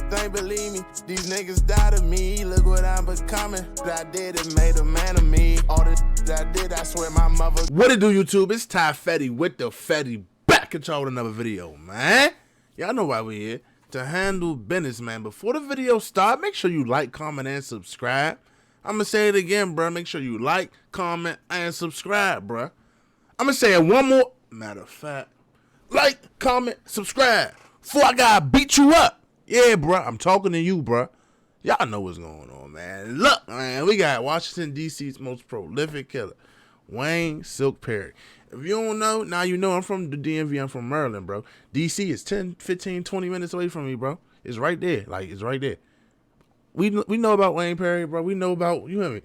Think believe me, these niggas died of me. Look what I'm becoming. What I did, it made a man of me. All the that I did, I swear my mother. What it do, YouTube? It's Ty Fetty with the Fetty back at y'all with another video, man. Y'all know why we here. To handle business, man. Before the video start, make sure you like, comment, and subscribe. I'm going to say it again, bro. Make sure you like, comment, and subscribe, bro. I'm going to say it one more. Matter of fact, like, comment, subscribe. Before I got to beat you up. Yeah, bro. I'm talking to you, bro. Y'all know what's going on, man. Look, man. We got Washington, D.C.'s most prolific killer, Wayne Silk Perry. If you don't know, now you know. I'm from the DMV. I'm from Maryland, bro. D.C. is 10, 15, 20 minutes away from me, bro. It's right there. Like, it's right there. We know about Wayne Perry, bro. We know about, you know me,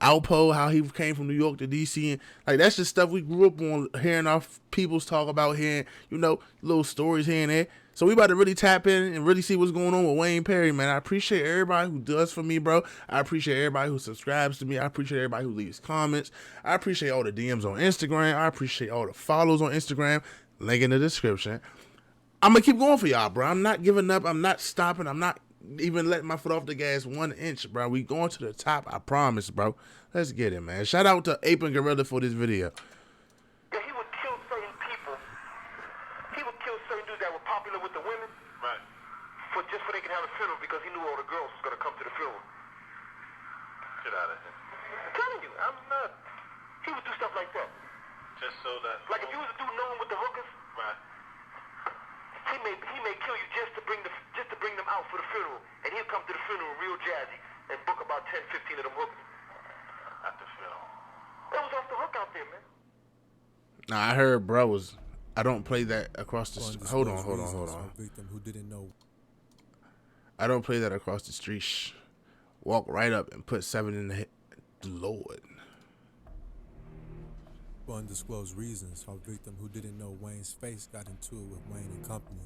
Alpo, how he came from New York to D.C. And, like, that's just stuff we grew up on, hearing our peoples talk about, hearing, you know, little stories here and there. So we about to really tap in and really see what's going on with Wayne Perry, man. I appreciate everybody who does for me, bro. I appreciate everybody who subscribes to me. I appreciate everybody who leaves comments. I appreciate all the DMs on Instagram. I appreciate all the follows on Instagram. Link in the description. I'm going to keep going for y'all, bro. I'm not giving up. I'm not stopping. I'm not even letting my foot off the gas 1 inch, bro. We going to the top, I promise, bro. Let's get it, man. Shout out to Ape and Gorilla for this video. Yeah, he would kill certain people. He would kill certain dudes that were popular with the women. Right. Just so they could have a funeral because he knew all the girls was going to come to the funeral. Get out of here. I'm telling you, I'm not. He would do stuff like that. Just so that. Like if you was a dude known with the hookers. Right. He may kill you just to bring them out for the funeral, and he'll come to the funeral real jazzy and book about 10, 15 of them hookers. At the funeral. It was off the hook out there, man. Nah, I heard bro was. I don't play that across the. Hold on. Victim who didn't know. I don't play that across the street. Walk right up and put 7 in the head. Lord. For undisclosed reasons, our victim who didn't know Wayne's face got into it with Wayne and company.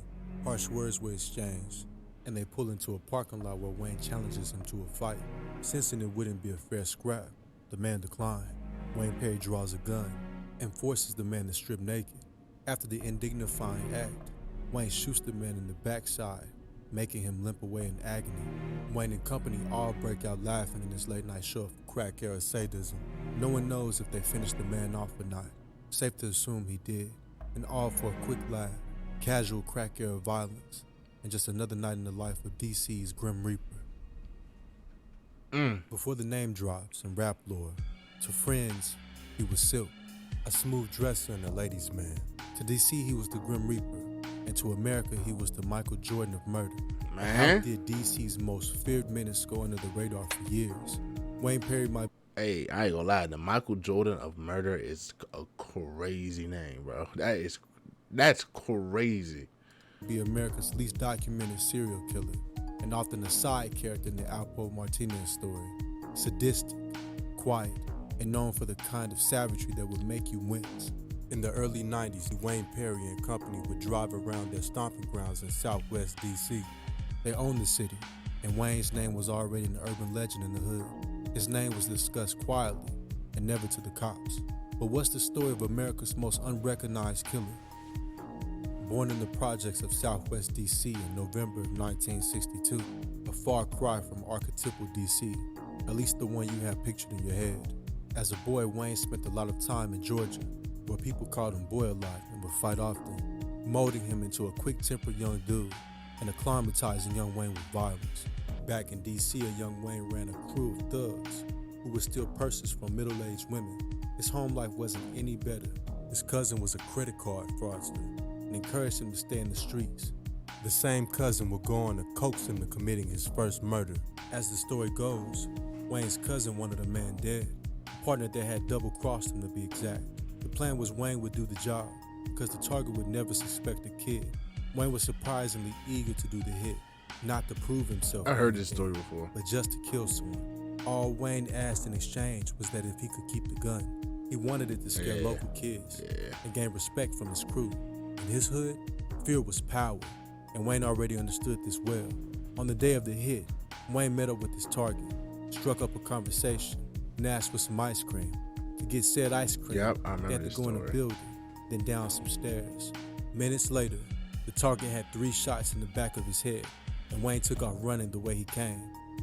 Harsh words were exchanged, and they pull into a parking lot where Wayne challenges him to a fight. Sensing it wouldn't be a fair scrap, the man declined. Wayne Perry draws a gun and forces the man to strip naked. After the indignifying act, Wayne shoots the man in the backside, making him limp away in agony. Wayne and company all break out laughing in this late night show of crack-era sadism. No one knows if they finished the man off or not. Safe to assume he did, and all for a quick laugh, casual crack-era violence, and just another night in the life of DC's Grim Reaper. Before the name drops and rap lore, to friends, he was Silk, a smooth dresser and a ladies' man. To DC, he was the Grim Reaper, and to America, he was the Michael Jordan of murder. Man. How did DC's most feared menace go under the radar for years? Wayne Perry might. Hey, I ain't gonna lie. The Michael Jordan of murder is a crazy name, bro. That's crazy. Be America's least documented serial killer, and often a side character in the Alpo Martinez story. Sadistic, quiet, and known for the kind of savagery that would make you wince. In the early 90s, Wayne Perry and company would drive around their stomping grounds in Southwest DC. They owned the city, and Wayne's name was already an urban legend in the hood. His name was discussed quietly and never to the cops. But what's the story of America's most unrecognized killer? Born in the projects of Southwest DC in November of 1962, a far cry from archetypal DC, at least the one you have pictured in your head. As a boy, Wayne spent a lot of time in Georgia, where people called him boy a lot and would fight often, molding him into a quick-tempered young dude and acclimatizing young Wayne with violence. Back in DC, a young Wayne ran a crew of thugs who would steal purses from middle-aged women. His home life wasn't any better. His cousin was a credit card fraudster and encouraged him to stay in the streets. The same cousin would go on to coax him to committing his first murder. As the story goes, Wayne's cousin wanted a man dead, a partner that had double-crossed him to be exact. The plan was Wayne would do the job because the target would never suspect the kid. Wayne was surprisingly eager to do the hit, not to prove himself. I heard this story before. But just to kill someone. All Wayne asked in exchange was that if he could keep the gun, he wanted it to scare local kids and gain respect from his crew. In his hood, fear was power, and Wayne already understood this well. On the day of the hit, Wayne met up with his target, struck up a conversation, and asked for some ice cream. To get said ice cream, they had to go in a building, then down some stairs. Minutes later, the target had 3 shots in the back of his head, and Wayne took off running the way he came.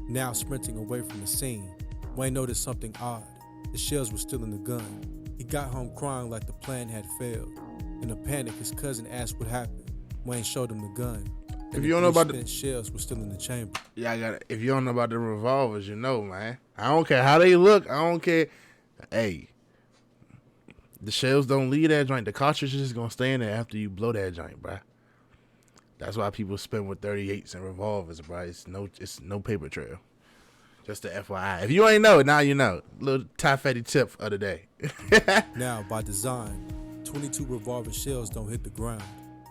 Now sprinting away from the scene, Wayne noticed something odd. The shells were still in the gun. He got home crying like the plan had failed. In a panic, his cousin asked what happened. Wayne showed him the gun. If you don't know about the shells were still in the chamber. Yeah, I got it. If you don't know about the revolvers, you know, man. I don't care how they look. I don't care. Hey, the shells don't leave that joint. The cartridge is gonna stay in there after you blow that joint, bruh. That's why people spin with 38s and revolvers, bruh. It's no paper trail. Just the FYI. If you ain't know, now you know. Little Ty Fetty tip of the day. Now, by design, 22 revolver shells don't hit the ground.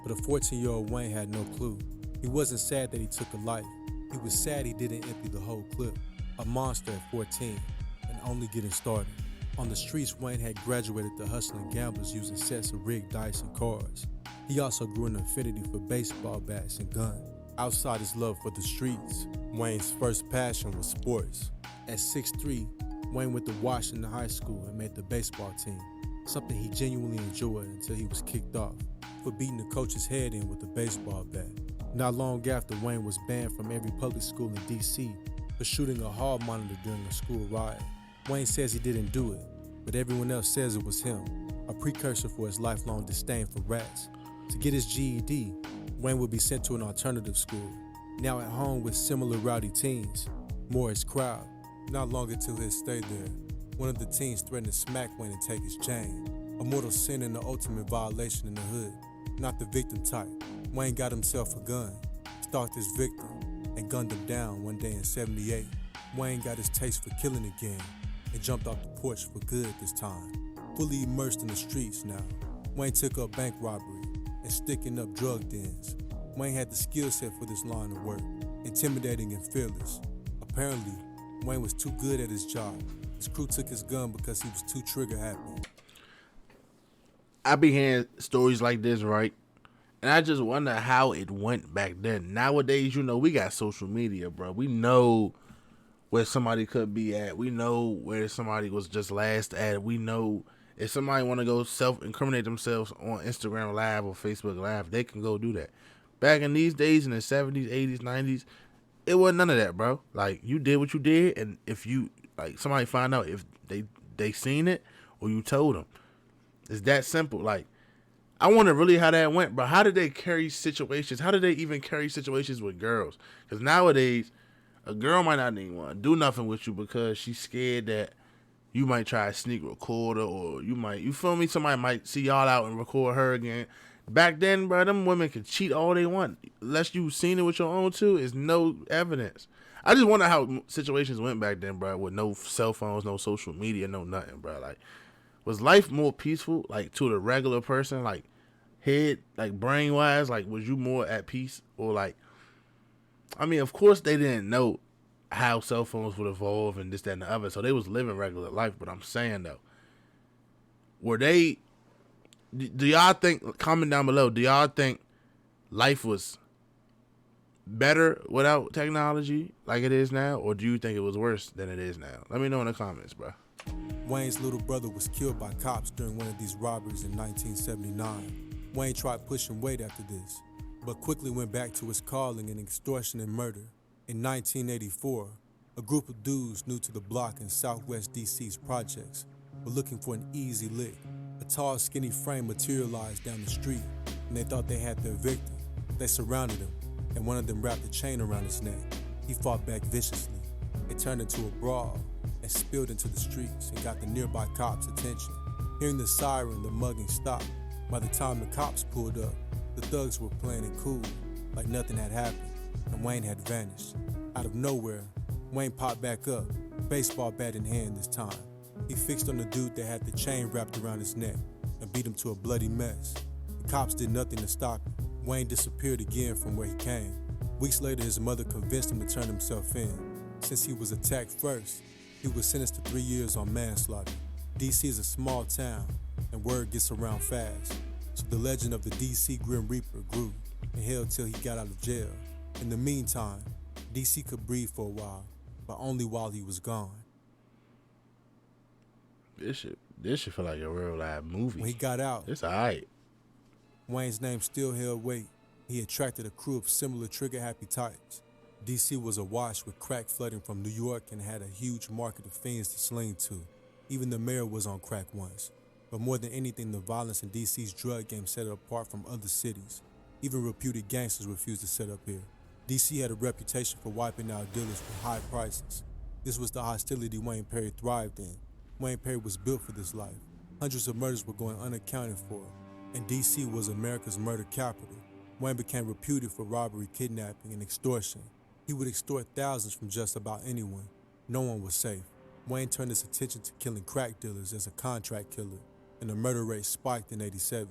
But a 14-year-old Wayne had no clue. He wasn't sad that he took a life. He was sad he didn't empty the whole clip. A monster at 14 and only getting started. On the streets, Wayne had graduated to hustling gamblers using sets of rigged dice and cards. He also grew an affinity for baseball bats and guns. Outside his love for the streets, Wayne's first passion was sports. At 6'3", Wayne went to Washington High School and made the baseball team, something he genuinely enjoyed until he was kicked off for beating the coach's head in with a baseball bat. Not long after, Wayne was banned from every public school in D.C. for shooting a hall monitor during a school riot. Wayne says he didn't do it, but everyone else says it was him, a precursor for his lifelong disdain for rats. To get his GED, Wayne would be sent to an alternative school. Now at home with similar rowdy teens, more his crowd. Not long until his stay there, one of the teens threatened to smack Wayne and take his chain. A mortal sin and the ultimate violation in the hood. Not the victim type. Wayne got himself a gun, stalked his victim, and gunned him down one day in 78. Wayne got his taste for killing again and jumped off the porch for good this time. Fully immersed in the streets now, Wayne took up bank robbery and sticking up drug dens. Wayne had the skill set for this line of work, intimidating and fearless. Apparently, Wayne was too good at his job. His crew took his gun because he was too trigger happy. I be hearing stories like this, right? And I just wonder how it went back then. Nowadays, you know, we got social media, bro. We know where somebody could be at. We know where somebody was just last at. We know if somebody want to go self-incriminate themselves on Instagram Live or Facebook Live, they can go do that. Back in these days, in the 70s, 80s, 90s, it wasn't none of that, bro. Like, you did what you did, and if you, like, somebody find out if they seen it or you told them. It's that simple. Like, I wonder really how that went, bro. How did they carry situations? How did they even carry situations with girls? Because nowadays, a girl might not even want to do nothing with you because she's scared that you might try to sneak record her, or you feel me? Somebody might see y'all out and record her again. Back then, bro, them women could cheat all they want. Unless you seen it with your own two, is no evidence. I just wonder how situations went back then, bro, with no cell phones, no social media, no nothing, bro. Like, was life more peaceful, like, to the regular person, like, head, like, brain-wise? Like, was you more at peace? Or, like, I mean, of course they didn't know how cell phones would evolve and this, that, and the other, so they was living regular life. But I'm saying, though, do y'all think, comment down below, do y'all think life was better without technology like it is now, or do you think it was worse than it is now? Let me know in the comments, bro. Wayne's little brother was killed by cops during one of these robberies in 1979. Wayne tried pushing weight after this, but quickly went back to his calling in extortion and murder. In 1984, a group of dudes new to the block in Southwest DC's projects were looking for an easy lick. A tall, skinny frame materialized down the street, and they thought they had their victim. They surrounded him, and one of them wrapped a chain around his neck. He fought back viciously. It turned into a brawl and spilled into the streets and got the nearby cops' attention. Hearing the siren, the mugging stopped. By the time the cops pulled up, the thugs were playing it cool, like nothing had happened, and Wayne had vanished. Out of nowhere, Wayne popped back up, baseball bat in hand this time. He fixed on the dude that had the chain wrapped around his neck and beat him to a bloody mess. The cops did nothing to stop him. Wayne disappeared again from where he came. Weeks later, his mother convinced him to turn himself in. Since he was attacked first, he was sentenced to 3 years on manslaughter. DC is a small town, and word gets around fast. So the legend of the DC Grim Reaper grew and held till he got out of jail. In the meantime, DC could breathe for a while, but only while he was gone. This shit feel like a real live movie. When he got out, It's alright. Wayne's name still held weight. He attracted a crew of similar trigger-happy types. DC was awash with crack flooding from New York and had a huge market of fiends to sling to. Even the mayor was on crack once. But more than anything, the violence in DC's drug game set it apart from other cities. Even reputed gangsters refused to set up here. DC had a reputation for wiping out dealers with high prices. This was the hostility Wayne Perry thrived in. Wayne Perry was built for this life. Hundreds of murders were going unaccounted for, and DC was America's murder capital. Wayne became reputed for robbery, kidnapping, and extortion. He would extort thousands from just about anyone. No one was safe. Wayne turned his attention to killing crack dealers as a contract killer, and the murder rate spiked in '87.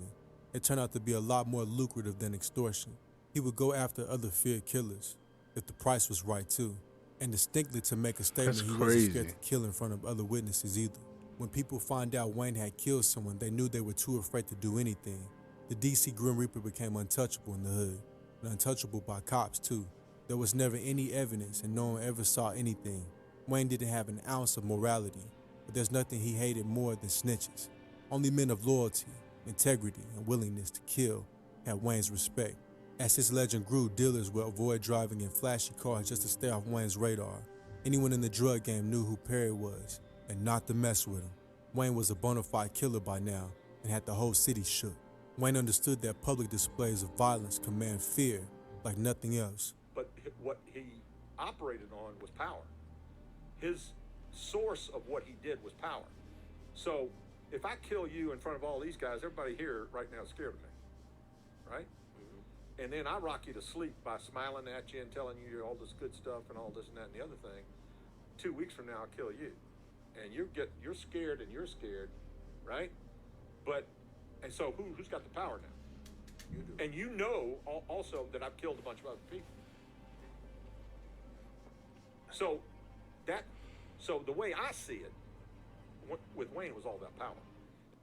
It turned out to be a lot more lucrative than extortion. He would go after other feared killers, if the price was right too, and distinctly to make a statement That's he crazy. wasn't scared to kill in front of other witnesses either. When people found out Wayne had killed someone, they knew they were too afraid to do anything. The DC Grim Reaper became untouchable in the hood, and untouchable by cops too. There was never any evidence and no one ever saw anything. Wayne didn't have an ounce of morality, but there's nothing he hated more than snitches. Only men of loyalty, integrity, and willingness to kill had Wayne's respect. As his legend grew, dealers would avoid driving in flashy cars just to stay off Wayne's radar. Anyone in the drug game knew who Perry was, and not to mess with him. Wayne was a bona fide killer by now, and had the whole city shook. Wayne understood that public displays of violence command fear like nothing else. But what he operated on was power. His source of what he did was power. So if I kill you in front of all these guys, everybody here right now is scared of me, right? And then I rock you to sleep by smiling at you and telling you all this good stuff and all this and that and the other thing. 2 weeks from now, I'll kill you. And you're scared and you're scared, right? And so who's got the power now? You do. And you know also that I've killed a bunch of other people. So the way I see it, with Wayne, it was all about power.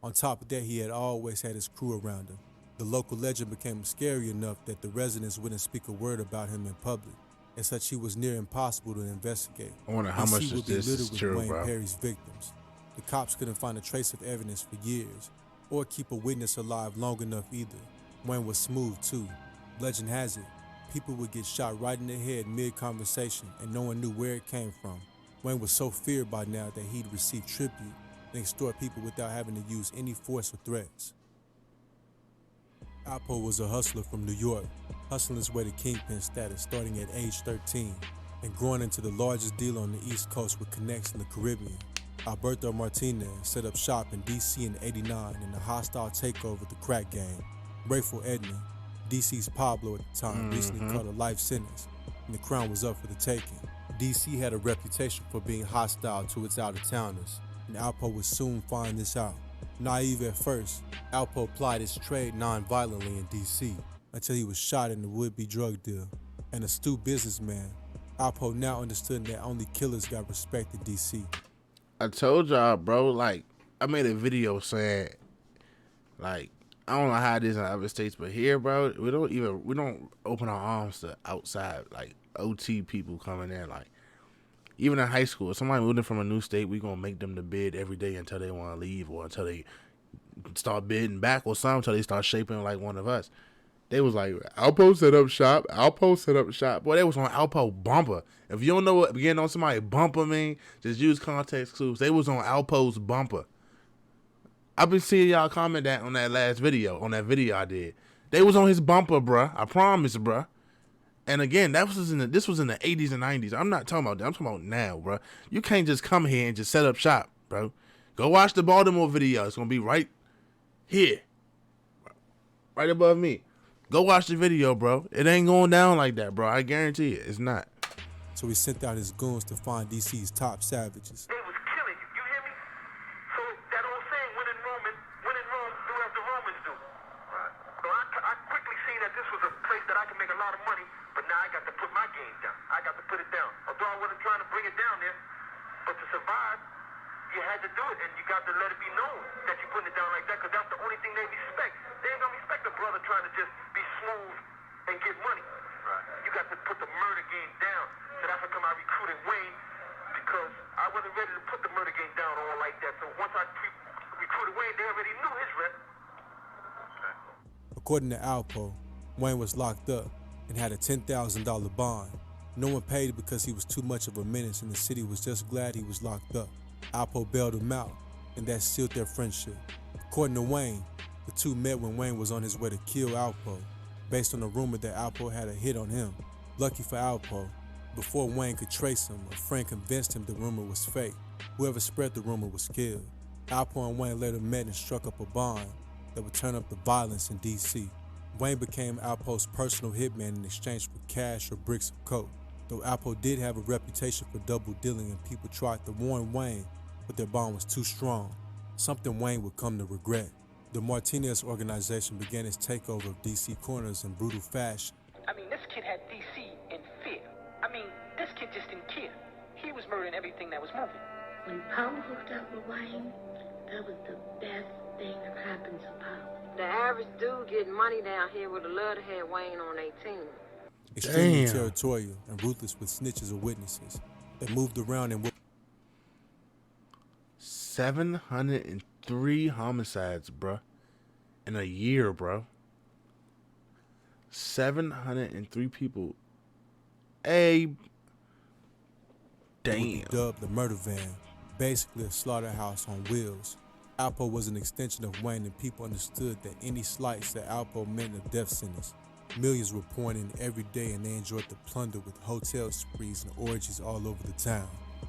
On top of that, he had always had his crew around him. The local legend became scary enough that the residents wouldn't speak a word about him in public. As such, he was near impossible to investigate. I wonder how DC much would of be this littered is with true, Wayne bro. Perry's victims. The cops couldn't find a trace of evidence for years, or keep a witness alive long enough either. Wayne was smooth too. Legend has it, people would get shot right in the head mid-conversation and no one knew where it came from. Wayne was so feared by now that he'd receive tribute and extort people without having to use any force or threats. Alpo was a hustler from New York, hustling his way to kingpin status starting at age 13 and growing into the largest dealer on the East Coast with connects in the Caribbean. Alberto Martinez set up shop in DC in '89 in a hostile takeover of the crack game. Rayful Edna, DC's Pablo at the time, recently caught a life sentence, and the crown was up for the taking. DC had a reputation for being hostile to its out-of-towners, and Alpo would soon find this out. Naive at first, Alpo plied his trade non-violently in DC until he was shot in the would-be drug deal. An astute businessman, Alpo now understood that only killers got respect in DC. I told y'all, bro, like, I made a video saying, like, I don't know how it is in other states, but here, bro, we don't open our arms to outside, like, OT people coming in. Like, even in high school, if somebody moving from a new state, we gonna make them to bid every day until they want to leave or until they start bidding back or something, until they start shaping like one of us. They was like, Alpo set up shop. Alpo set up shop. Boy, they was on Alpo bumper. If you don't know what getting on somebody bumper mean, just use context clues. They was on Alpo's bumper. I've been seeing y'all comment that on that last video, on that video I did. They was on his bumper, bruh. I promise, bruh. And again, this was in the 80s and 90s. I'm not talking about that. I'm talking about now, bruh. You can't just come here and just set up shop, bro. Go watch the Baltimore video. It's gonna be right here, right above me. Go watch the video, bro. It ain't going down like that, bro. I guarantee it. It's not. So he sent out his goons to find DC's top savages. They was killing you. You hear me? So that old saying, when in Rome, do as the Romans do. Right. So I quickly seen that this was a place that I could make a lot of money, but now I got to put my game down. I got to put it down. Although I wasn't trying to bring it down there, but to survive, you had to do it, and you got to let it be known that you're putting it down like that, because that's the only thing they respect. They ain't gonna respect a brother trying to just be smooth and get money. Right. You got to put the murder game down. So that's how come I recruited Wayne, because I wasn't ready to put the murder game down all like that. So once I recruited Wayne, they already knew his rep. Okay. According to Alpo, Wayne was locked up and had a $10,000 bond. No one paid because he was too much of a menace, and the city was just glad he was locked up. Alpo bailed him out, and that sealed their friendship. According to Wayne, the two met when Wayne was on his way to kill Alpo, based on a rumor that Alpo had a hit on him. Lucky for Alpo, before Wayne could trace him, a friend convinced him the rumor was fake. Whoever spread the rumor was killed. Alpo and Wayne later met and struck up a bond that would turn up the violence in D.C. Wayne became Alpo's personal hitman in exchange for cash or bricks of coke. Though Alpo did have a reputation for double dealing and people tried to warn Wayne, but their bond was too strong, something Wayne would come to regret. The Martinez organization began its takeover of D.C. corners in brutal fashion. I mean, this kid had D.C. in fear. I mean, this kid just didn't care. He was murdering everything that was moving. When Power hooked up with Wayne, that was the best thing that happened to Power. The average dude getting money down here would have loved to have Wayne on their team. Extremely territorial and ruthless with snitches or witnesses that moved around and 703 homicides, bruh, in a year, bro. 703 people. Damn. Dubbed the murder van, basically a slaughterhouse on wheels. Alpo was an extension of Wayne, and people understood that any slights that Alpo meant a death sentence. Millions were pouring in every day, and they enjoyed the plunder with hotel sprees and orgies all over the town.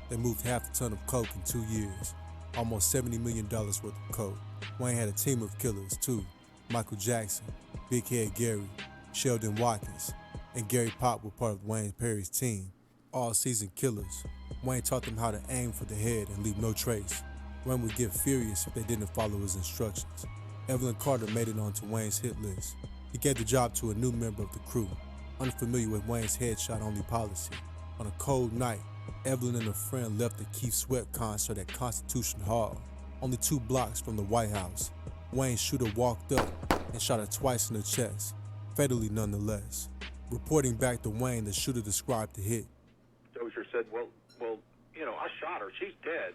They moved half a ton of coke in 2 years, almost $70 million worth of coke. Wayne had a team of killers too: Michael Jackson, Big Head Gary, Sheldon Watkins, and Gary Pop were part of Wayne Perry's team. All seasoned killers. Wayne taught them how to aim for the head and leave no trace. Wayne would get furious if they didn't follow his instructions. Evelyn Carter made it onto Wayne's hit list. He gave the job to a new member of the crew, unfamiliar with Wayne's headshot-only policy. On a cold night, Evelyn and a friend left the Keith Sweat concert at Constitution Hall, only 2 blocks from the White House. Wayne's shooter walked up and shot her twice in the chest, fatally nonetheless. Reporting back to Wayne, the shooter described the hit. Dozier said, well, I shot her. She's dead.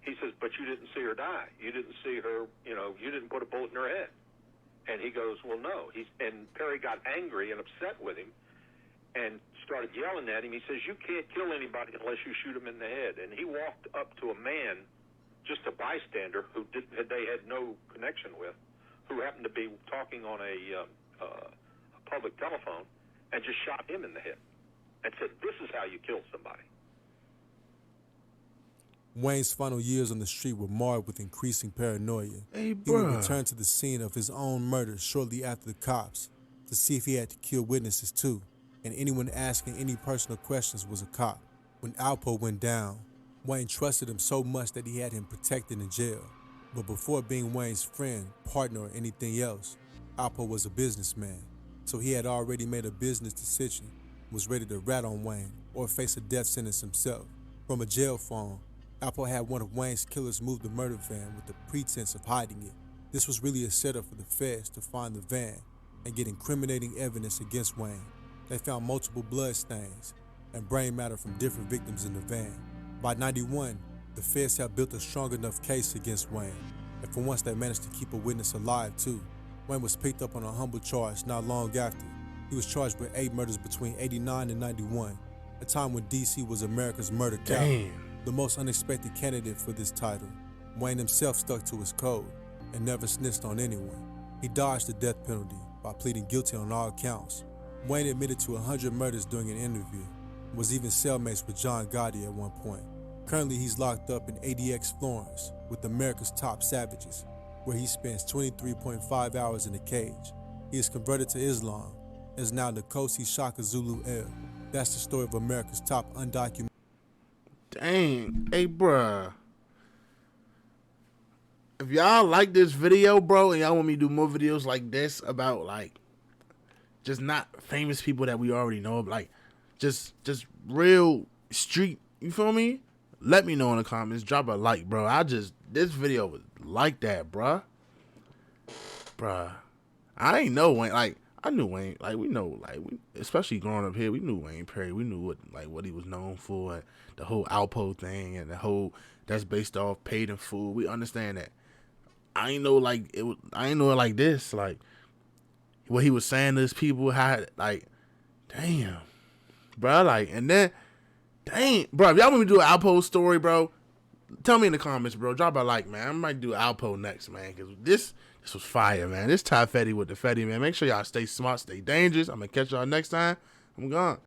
He says, but you didn't see her die. You didn't see her, you didn't put a bullet in her head. And he goes, well, no. And Perry got angry and upset with him and started yelling at him. He says, you can't kill anybody unless you shoot him in the head. And he walked up to a man, just a bystander, who they had no connection with, who happened to be talking on a public telephone, and just shot him in the head and said, this is how you kill somebody. Wayne's final years on the street were marred with increasing paranoia. Hey, he would return to the scene of his own murder shortly after the cops to see if he had to kill witnesses too, and anyone asking any personal questions was a cop. When Alpo went down, Wayne trusted him so much that he had him protected in jail. But before being Wayne's friend, partner, or anything else, Alpo was a businessman, so he had already made a business decision, was ready to rat on Wayne or face a death sentence himself. From a jail phone, Alpo had one of Wayne's killers move the murder van with the pretense of hiding it. This was really a setup for the feds to find the van and get incriminating evidence against Wayne. They found multiple blood stains and brain matter from different victims in the van. By '91, the feds had built a strong enough case against Wayne, and for once they managed to keep a witness alive too. Wayne was picked up on a humble charge not long after. He was charged with 8 murders between '89 and '91, a time when D.C. was America's murder capital. The most unexpected candidate for this title. Wayne himself stuck to his code and never snitched on anyone. He dodged the death penalty by pleading guilty on all counts. Wayne admitted to 100 murders during an interview, and was even cellmates with John Gotti at one point. Currently, he's locked up in ADX Florence with America's top savages, where he spends 23.5 hours in a cage. He is converted to Islam and is now Nkosi Shaka Zulu El. That's the story of America's top undocumented. Dang. Hey, bruh. If y'all like this video, bro, and y'all want me to do more videos like this about, like, just not famous people that we already know, like, just real street, you feel me? Let me know in the comments. Drop a like, bro. This video was like that, bruh. Bruh. I ain't know Wayne, like, I knew Wayne, like, we know, like, especially growing up here, we knew Wayne Perry. We knew what he was known for, and the whole Alpo thing, and the whole, that's based off Paid in Full. We understand that. I ain't know it like this, like, what he was saying to his people, how, like, damn. bro. Like, and then, dang, bro, if y'all want me to do an Alpo story, bro, tell me in the comments, bro. Drop a like, man. I might do Alpo next, man, because this was fire, man. This Ty Fetty with the Fetty, man. Make sure y'all stay smart, stay dangerous. I'm going to catch y'all next time. I'm gone.